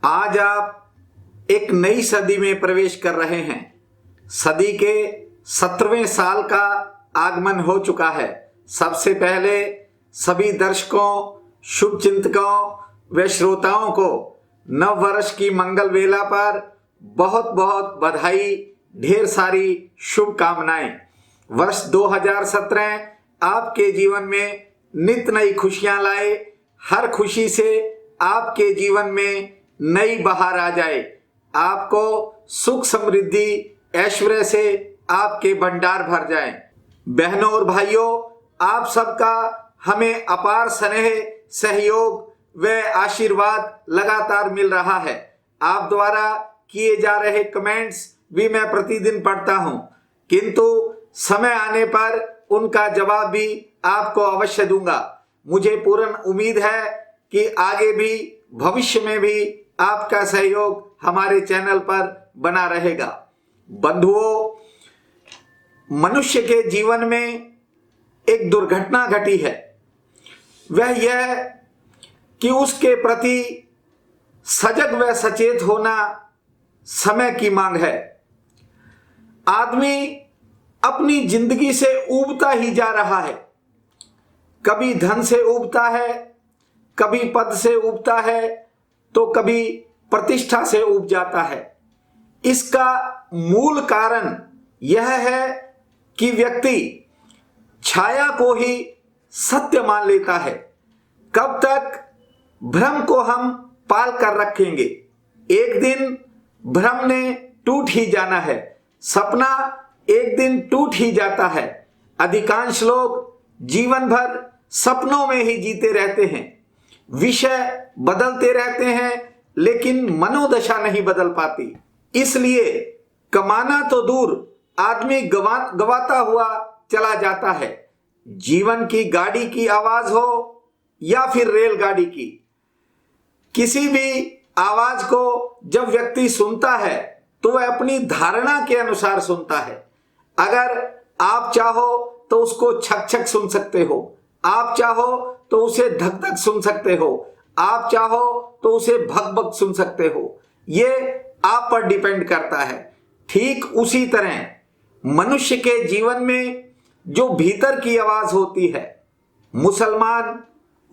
आज आप एक नई सदी में प्रवेश कर रहे हैं। सदी के 17वें साल का आगमन हो चुका है। सबसे पहले सभी दर्शकों, शुभचिंतकों व श्रोताओं को नव वर्ष की मंगल वेला पर बहुत बहुत बधाई, ढेर सारी शुभकामनाएं। वर्ष 2017 आपके जीवन में नित नई खुशियां लाए। हर खुशी से आपके जीवन में नई बहार आ जाए। आपको सुख समृद्धि ऐश्वर्य से आपके भंडार भर जाए। बहनों और भाइयों, आप सबका हमें अपार स्नेह, सहयोग व आशीर्वाद लगातार मिल रहा है। आप द्वारा किए जा रहे कमेंट्स भी मैं प्रतिदिन पढ़ता हूं, किंतु समय आने पर उनका जवाब भी आपको अवश्य दूंगा। मुझे पूर्ण उम्मीद है कि आगे भी, भविष्य में भी आपका सहयोग हमारे चैनल पर बना रहेगा। बंधुओं, मनुष्य के जीवन में एक दुर्घटना घटी है। वह यह कि उसके प्रति सजग व सचेत होना समय की मांग है। आदमी अपनी जिंदगी से ऊबता ही जा रहा है। कभी धन से ऊबता है, कभी पद से ऊबता है, तो कभी प्रतिष्ठा से ऊब जाता है। इसका मूल कारण यह है कि व्यक्ति छाया को ही सत्य मान लेता है। कब तक भ्रम को हम पाल कर रखेंगे? एक दिन भ्रम ने टूट ही जाना है। सपना एक दिन टूट ही जाता है। अधिकांश लोग जीवन भर सपनों में ही जीते रहते हैं। विषय बदलते रहते हैं, लेकिन मनोदशा नहीं बदल पाती। इसलिए कमाना तो दूर, आदमी गवाता हुआ चला जाता है। जीवन की गाड़ी की आवाज हो या फिर रेलगाड़ी की, किसी भी आवाज को जब व्यक्ति सुनता है तो वह अपनी धारणा के अनुसार सुनता है। अगर आप चाहो तो उसको छक छक सुन सकते हो, आप चाहो तो उसे धक धक सुन सकते हो, आप चाहो तो उसे भक भक सुन सकते हो। ये आप पर डिपेंड करता है। ठीक उसी तरह मनुष्य के जीवन में जो भीतर की आवाज होती है, मुसलमान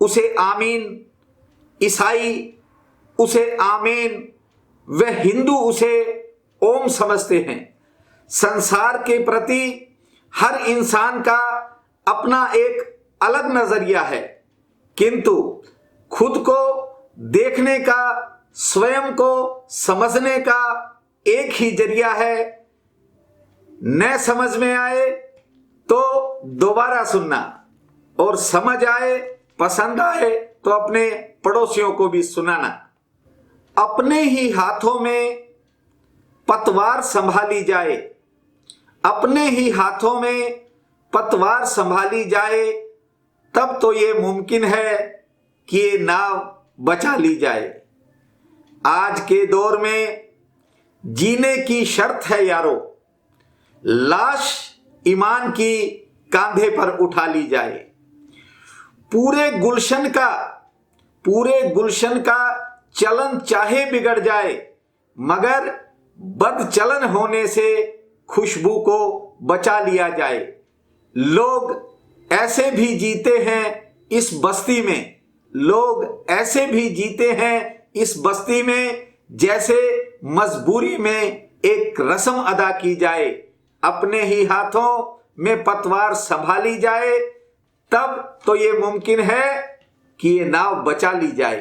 उसे आमीन, ईसाई उसे आमीन व हिंदू उसे ओम समझते हैं। संसार के प्रति हर इंसान का अपना एक अलग नजरिया है, किंतु खुद को देखने का, स्वयं को समझने का एक ही जरिया है। न समझ में आए तो दोबारा सुनना, और समझ आए, पसंद आए तो अपने पड़ोसियों को भी सुनाना। अपने ही हाथों में पतवार संभाली जाए, अपने ही हाथों में पतवार संभाली जाए, तब तो ये मुमकिन है कि ये नाव बचा ली जाए। आज के दौर में जीने की शर्त है यारो, लाश ईमान की कांधे पर उठा ली जाए। पूरे गुलशन का चलन चाहे बिगड़ जाए, मगर बदचलन होने से खुशबू को बचा लिया जाए। लोग ऐसे भी जीते हैं इस बस्ती में, लोग ऐसे भी जीते हैं इस बस्ती में जैसे मजबूरी में एक रस्म अदा की जाए। अपने ही हाथों में पतवार संभाली जाए, तब तो ये मुमकिन है कि ये नाव बचा ली जाए।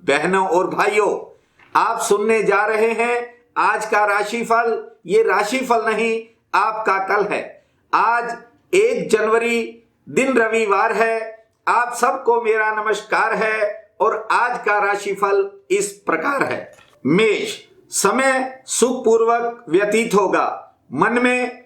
बहनों और भाइयों, आप सुनने जा रहे हैं आज का राशिफल। ये राशिफल नहीं, आपका कल है। आज 1 जनवरी दिन रविवार है। आप सबको मेरा नमस्कार है और आज का राशिफल इस प्रकार है। मेष, समय सुखपूर्वक व्यतीत होगा। मन में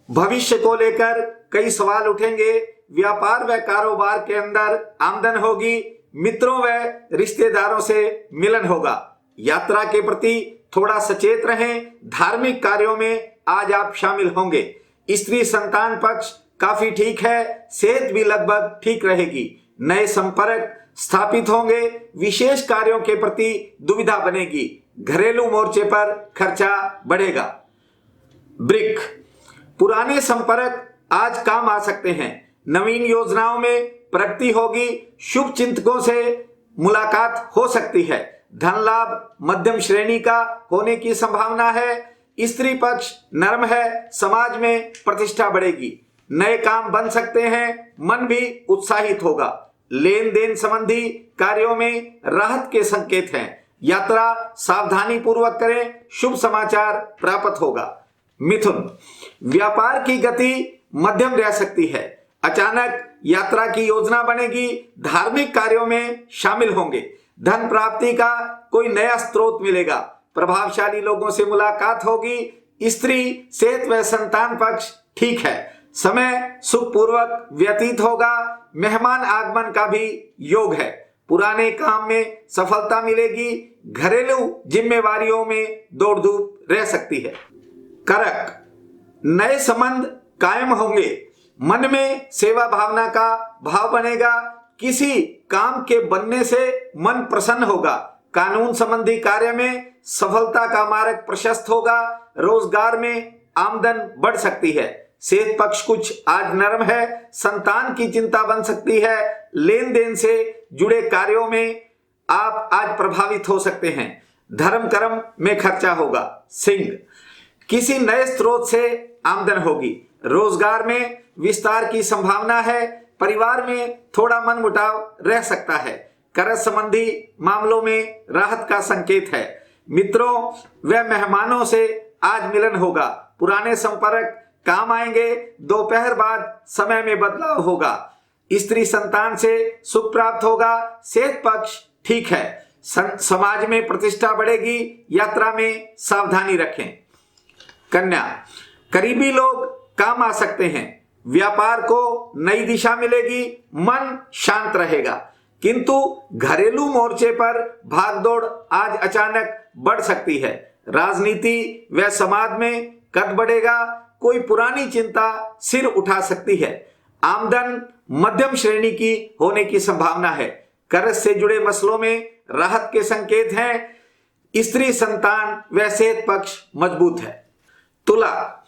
भविष्य को लेकर कई सवाल उठेंगे। व्यापार व कारोबार के अंदर आमदन होगी। मित्रों व रिश्तेदारों से मिलन होगा। यात्रा के प्रति थोड़ा सचेत रहें। धार्मिक कार्यों में आज आप शामिल होंगे। स्त्री संतान पक्ष काफी ठीक है। सेहत भी लगभग ठीक रहेगी। नए संपर्क स्थापित होंगे। विशेष कार्यों के प्रति दुविधा बनेगी। घरेलू मोर्चे पर खर्चा बढ़ेगा। वृक्क, पुराने संपर्क आज काम आ सकते हैं। नवीन योजनाओं में प्रगति होगी। शुभ चिंतकों से मुलाकात हो सकती है। धन लाभ मध्यम श्रेणी का होने की संभावना है। स्त्री पक्ष नरम है। समाज में प्रतिष्ठा बढ़ेगी। नए काम बन सकते हैं। मन भी उत्साहित होगा। लेन देन संबंधी कार्यों में राहत के संकेत हैं। यात्रा सावधानी पूर्वक करें। शुभ समाचार प्राप्त होगा। मिथुन, व्यापार की गति मध्यम रह सकती है। अचानक यात्रा की योजना बनेगी। धार्मिक कार्यों में शामिल होंगे। धन प्राप्ति का कोई नया स्रोत मिलेगा। प्रभावशाली लोगों से मुलाकात होगी। स्त्री सेहत व संतान पक्ष ठीक है। समय सुखपूर्वक व्यतीत होगा। मेहमान आगमन का भी योग है। पुराने काम में सफलता मिलेगी। घरेलू जिम्मेवारियों में दौड़ धूप रह सकती है। करक, नए संबंध कायम होंगे। मन में सेवा भावना का भाव बनेगा। किसी काम के बनने से मन प्रसन्न होगा। कानून संबंधी कार्य में सफलता का मार्ग प्रशस्त होगा। रोजगार में आमदन बढ़ सकती है। सेहत पक्ष कुछ आज नरम है। संतान की चिंता बन सकती है। लेन देन से जुड़े कार्यों में आप आज प्रभावित हो सकते हैं। धर्म कर्म में खर्चा होगा। सिंह, किसी नए स्रोत से आमदन होगी। रोजगार में विस्तार की संभावना है। परिवार में थोड़ा मनमुटाव रह सकता है। कर्ज संबंधी मामलों में राहत का संकेत है। मित्रों व मेहमानों से आज मिलन होगा। पुराने संपर्क काम आएंगे। दोपहर बाद समय में बदलाव होगा। स्त्री संतान से सुख प्राप्त होगा। सेहत पक्ष ठीक है। समाज में प्रतिष्ठा बढ़ेगी। यात्रा में सावधानी रखें। कन्या, करीबी लोग काम आ सकते हैं। व्यापार को नई दिशा मिलेगी। मन शांत रहेगा। किंतु घरेलू मोर्चे पर भागदौड़ आज अचानक बढ़ सकती है। राजनीति व समाज में कद बढ़ेगा। कोई पुरानी चिंता सिर उठा सकती है। आमदन मध्यम श्रेणी की होने की संभावना है। कर्ज से जुड़े मसलों में राहत के संकेत हैं। स्त्री संतान व सेहत पक्ष मजबूत है। तुला,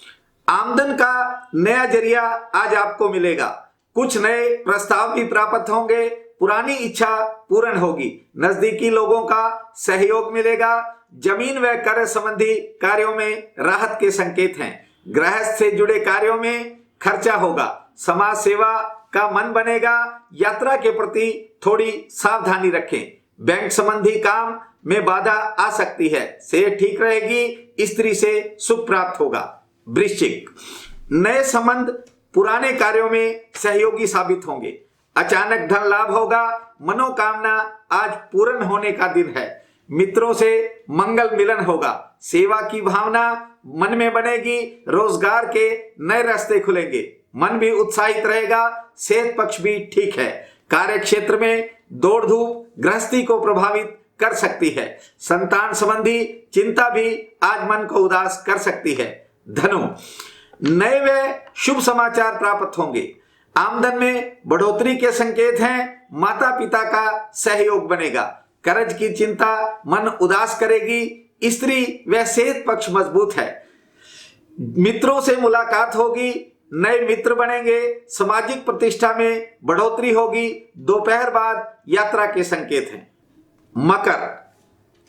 आमदन का नया जरिया आज आपको मिलेगा। कुछ नए प्रस्ताव भी प्राप्त होंगे। पुरानी इच्छा पूर्ण होगी। नजदीकी लोगों का सहयोग मिलेगा। जमीन व कर्ज संबंधी कार्यों में राहत के संकेत हैं। गृहस्थ से जुड़े कार्यों में खर्चा होगा। समाज सेवा का मन बनेगा। यात्रा के प्रति थोड़ी सावधानी रखें। बैंक संबंधी काम में बाधा आ सकती है। सेहत ठीक रहेगी। स्त्री से सुख प्राप्त होगा। वृश्चिक, नए संबंध पुराने कार्यों में सहयोगी साबित होंगे। अचानक धन लाभ होगा। मनोकामना आज पूर्ण होने का दिन है। मित्रों से मंगल मिलन होगा। सेवा की भावना मन में बनेगी। रोजगार के नए रास्ते खुलेंगे। मन भी उत्साहित रहेगा। सेहत पक्ष भी ठीक है। कार्य क्षेत्र में दौड़ धूप गृहस्थी को प्रभावित कर सकती है। संतान संबंधी चिंता भी आज मन को उदास कर सकती है। धनु, नए व शुभ समाचार प्राप्त होंगे। आमदन में बढ़ोतरी के संकेत हैं। माता पिता का सहयोग बनेगा। कर्ज की चिंता मन उदास करेगी। स्त्री व सेहत पक्ष मजबूत है। मित्रों से मुलाकात होगी। नए मित्र बनेंगे। सामाजिक प्रतिष्ठा में बढ़ोतरी होगी। दोपहर बाद यात्रा के संकेत हैं। मकर,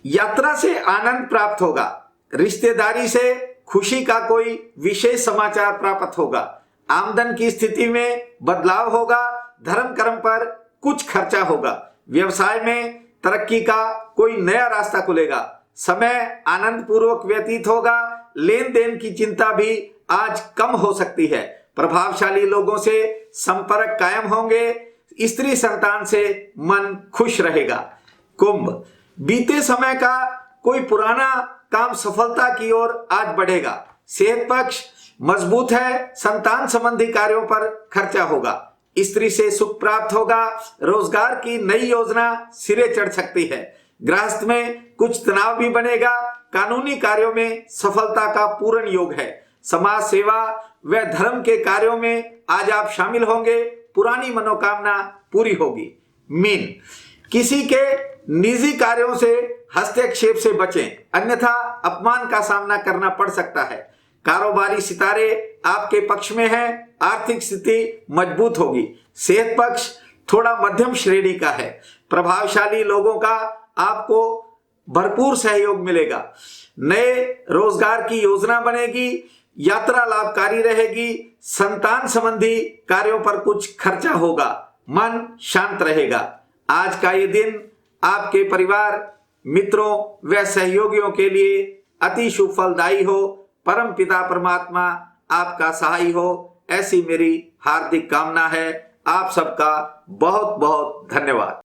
यात्रा से आनंद प्राप्त होगा। रिश्तेदारी से खुशी का कोई विशेष समाचार प्राप्त होगा। आमदन की स्थिति में बदलाव होगा। धर्म कर्म पर कुछ खर्चा होगा। व्यवसाय में तरक्की का कोई नया रास्ता खुलेगा। समय आनंद पूर्वक व्यतीत होगा। लेन देन की चिंता भी आज कम हो सकती है। प्रभावशाली लोगों से संपर्क कायम होंगे। स्त्री संतान से मन खुश रहेगा। कुंभ, बीते समय का कोई पुराना काम सफलता की ओर आज बढ़ेगा। सेहत पक्ष मजबूत है। संतान संबंधी कार्यों पर खर्चा होगा। स्त्री से सुख प्राप्त होगा। रोजगार की नई योजना सिरे चढ़ सकती है। गृहस्थ में कुछ तनाव भी बनेगा। कानूनी कार्यों में सफलता का पूर्ण योग है। समाज सेवा व धर्म के कार्यों में आज आप शामिल होंगे। पुरानी मनोकामना पूरी होगी। मीन, किसी के निजी कार्यों से हस्तक्षेप से बचें, अन्यथा अपमान का सामना करना पड़ सकता है। कारोबारी सितारे आपके पक्ष में हैं, आर्थिक स्थिति मजबूत होगी। सेहत पक्ष थोड़ा मध्यम श्रेणी का है। प्रभावशाली लोगों का आपको भरपूर सहयोग मिलेगा। नए रोजगार की योजना बनेगी। यात्रा लाभकारी रहेगी। संतान संबंधी कार्यों पर कुछ खर्चा होगा। मन शांत रहेगा। आज का ये दिन आपके परिवार, मित्रों व सहयोगियों के लिए अति शुभ फलदायी हो। परम पिता परमात्मा आपका सहाय हो, ऐसी मेरी हार्दिक कामना है। आप सबका बहुत बहुत धन्यवाद।